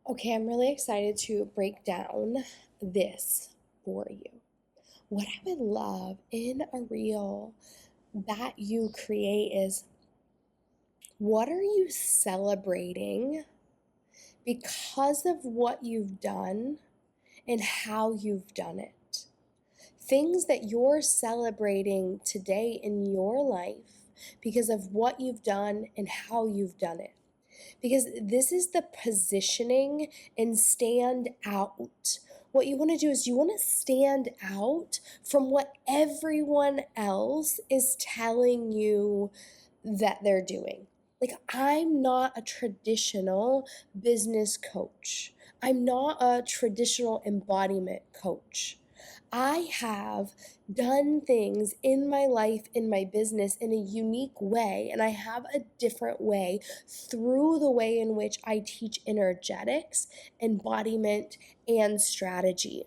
Okay, I'm really excited to break down this for you. What I would love in a reel that you create is, what are you celebrating because of what you've done and how you've done it? Things that you're celebrating today in your life because of what you've done and how you've done it. Because this is the positioning and stand out. What you want to do is you want to stand out from what everyone else is telling you that they're doing. Like, I'm not a traditional business coach. I'm not a traditional embodiment coach. I have done things in my life, in my business, in a unique way, and I have a different way through the way in which I teach energetics, embodiment, and strategy.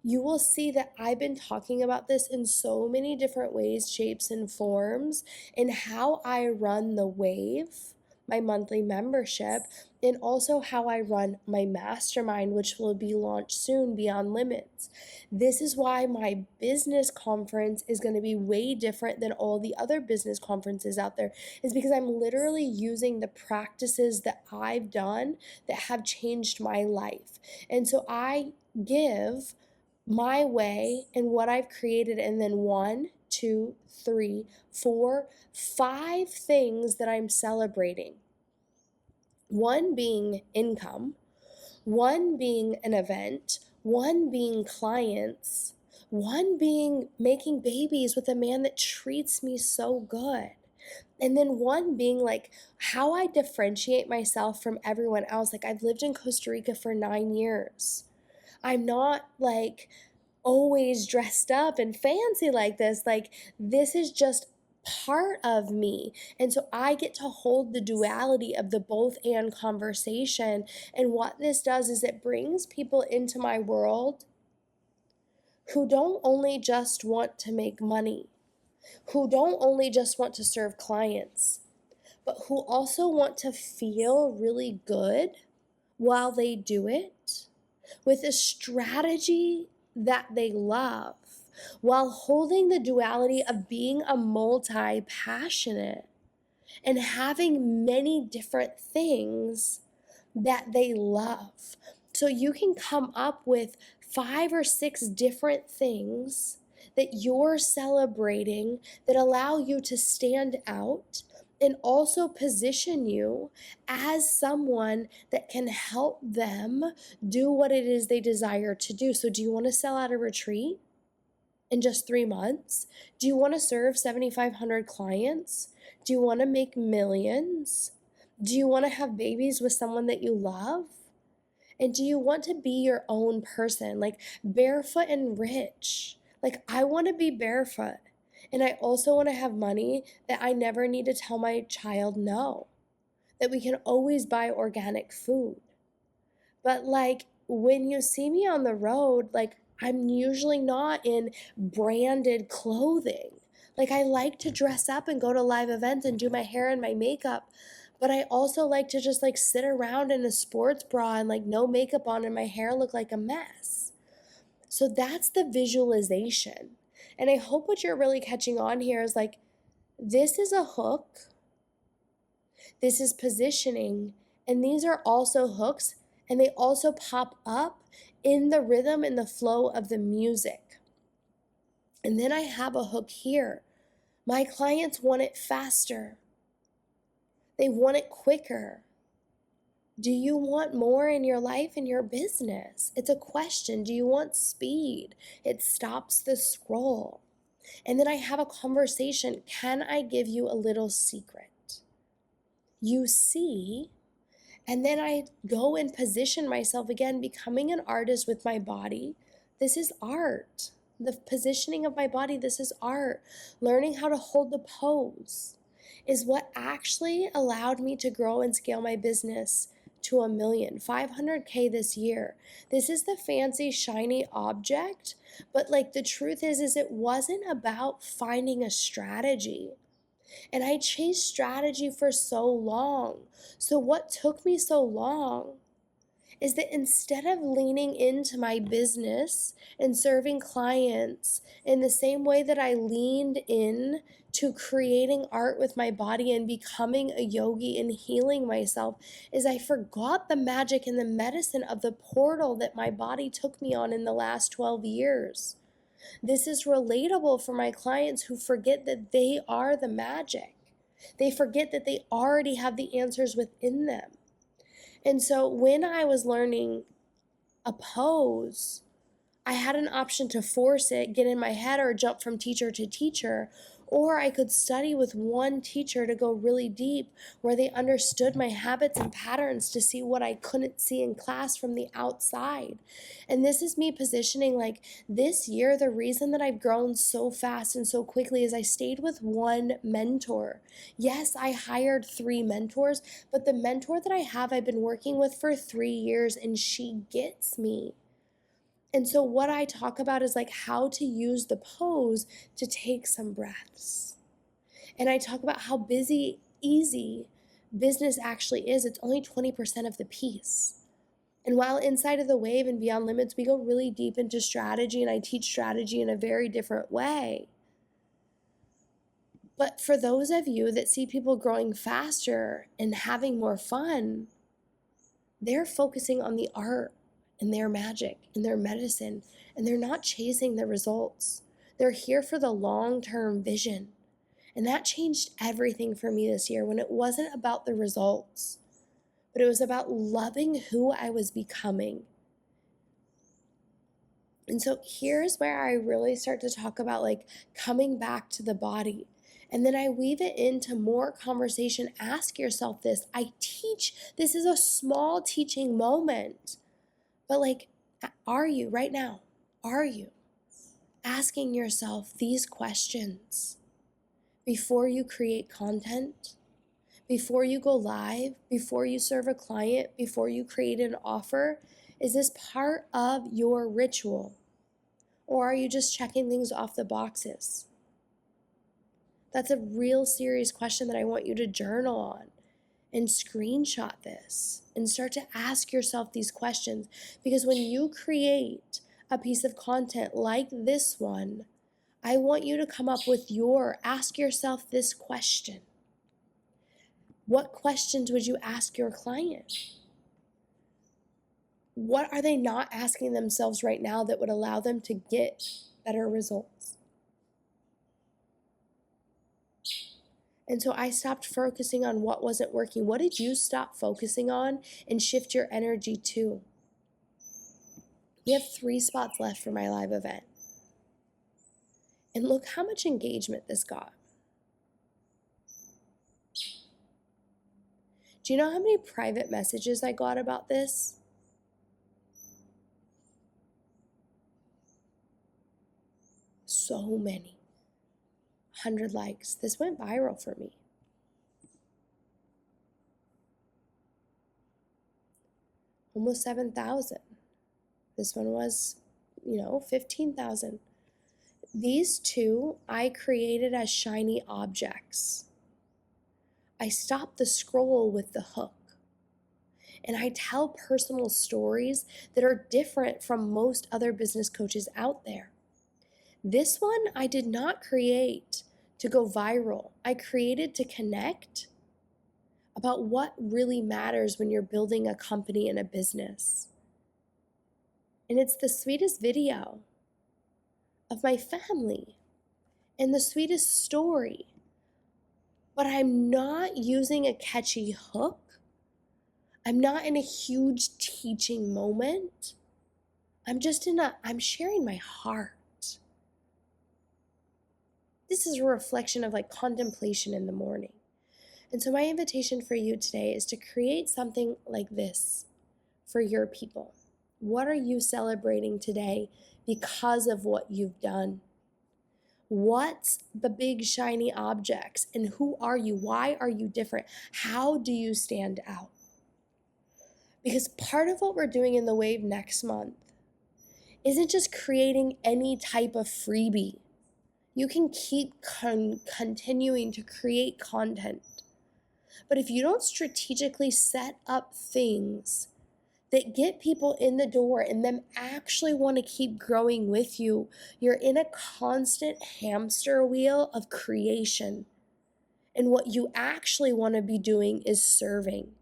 You will see that I've been talking about this in so many different ways, shapes, and forms, and how I run the wave, my monthly membership, and also how I run my mastermind, which will be launched soon, Beyond Limits. This is why my business conference is going to be way different than all the other business conferences out there, is because I'm literally using the practices that I've done that have changed my life. And so I give my way and what I've created, and then 5 things that I'm celebrating. One being income, one being an event, one being clients, one being making babies with a man that treats me so good. And then one being like how I differentiate myself from everyone else. Like, I've lived in Costa Rica for 9 years. I'm not like always dressed up and fancy like this. Like, this is just part of me. And so I get to hold the duality of the both and conversation. And what this does is it brings people into my world who don't only just want to make money, who don't only just want to serve clients, but who also want to feel really good while they do it, with a strategy that they love, while holding the duality of being a multi-passionate and having many different things that they love. So you can come up with 5 or 6 different things that you're celebrating that allow you to stand out and also position you as someone that can help them do what it is they desire to do. So do you want to sell at a retreat in just 3 months? Do you want to serve 7,500 clients? Do you want to make millions? Do you want to have babies with someone that you love? And do you want to be your own person, like barefoot and rich? Like, I want to be barefoot. And I also want to have money that I never need to tell my child no, that we can always buy organic food. But like, when you see me on the road, like, I'm usually not in branded clothing. Like, I like to dress up and go to live events and do my hair and my makeup. But I also like to just like sit around in a sports bra and like no makeup on and my hair look like a mess. So that's the visualization. And I hope what you're really catching on here is like, this is a hook, this is positioning, and these are also hooks, and they also pop up in the rhythm and the flow of the music. And then I have a hook here. My clients want it faster. They want it quicker. Do you want more in your life and your business? It's a question. Do you want speed? It stops the scroll. And then I have a conversation. Can I give you a little secret? You see, and then I go and position myself again, becoming an artist with my body. This is art. The positioning of my body, this is art. Learning how to hold the pose is what actually allowed me to grow and scale my business to 1,000,000, 500K this year. This is the fancy, shiny object, but like, the truth is it wasn't about finding a strategy. And I chased strategy for so long. So what took me so long is that instead of leaning into my business and serving clients in the same way that I leaned in to creating art with my body and becoming a yogi and healing myself, is I forgot the magic and the medicine of the portal that my body took me on in the last 12 years. This is relatable for my clients who forget that they are the magic. They forget that they already have the answers within them. And so when I was learning a pose, I had an option to force it, get in my head, or jump from teacher to teacher, or I could study with one teacher to go really deep where they understood my habits and patterns to see what I couldn't see in class from the outside. And this is me positioning like this year, the reason that I've grown so fast and so quickly is I stayed with one mentor. Yes, I hired 3 mentors, but the mentor that I have, I've been working with for 3 years and she gets me. And so what I talk about is like how to use the pose to take some breaths. And I talk about how easy business actually is. It's only 20% of the piece. And while inside of the wave and beyond limits, we go really deep into strategy, and I teach strategy in a very different way. But for those of you that see people growing faster and having more fun, they're focusing on the art and their magic and their medicine, and they're not chasing the results. They're here for the long-term vision. And that changed everything for me this year when it wasn't about the results, but it was about loving who I was becoming. And so here's where I really start to talk about like coming back to the body. And then I weave it into more conversation. Ask yourself this. This is a small teaching moment. But like, are you right now? Are you asking yourself these questions before you create content, before you go live, before you serve a client, before you create an offer? Is this part of your ritual? Or are you just checking things off the boxes? That's a real serious question that I want you to journal on and screenshot this and start to ask yourself these questions. Because when you create a piece of content like this one, I want you to come up with ask yourself this question. What questions would you ask your client? What are they not asking themselves right now that would allow them to get better results? And so I stopped focusing on what wasn't working. What did you stop focusing on and shift your energy to? We have 3 spots left for my live event. And look how much engagement this got. Do you know how many private messages I got about this? So many. 100 likes. This went viral for me. Almost 7,000. This one was, 15,000. These 2 I created as shiny objects. I stopped the scroll with the hook. And I tell personal stories that are different from most other business coaches out there. This one I did not create to go viral. I created to connect about what really matters when you're building a company and a business. And it's the sweetest video of my family and the sweetest story. But I'm not using a catchy hook. I'm not in a huge teaching moment. I'm sharing my heart. This is a reflection of like contemplation in the morning. And so my invitation for you today is to create something like this for your people. What are you celebrating today because of what you've done? What's the big shiny objects, and who are you? Why are you different? How do you stand out? Because part of what we're doing in the Wave next month isn't just creating any type of freebie. You can keep continuing to create content. But if you don't strategically set up things that get people in the door and them actually want to keep growing with you. You're in a constant hamster wheel of creation. And what you actually want to be doing is serving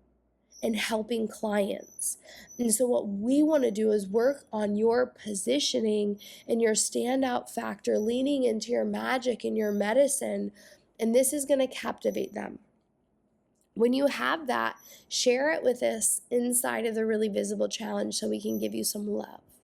and helping clients. And so what we want to do is work on your positioning and your standout factor, leaning into your magic and your medicine. And this is going to captivate them. When you have that, share it with us inside of the Really Visible Challenge so we can give you some love.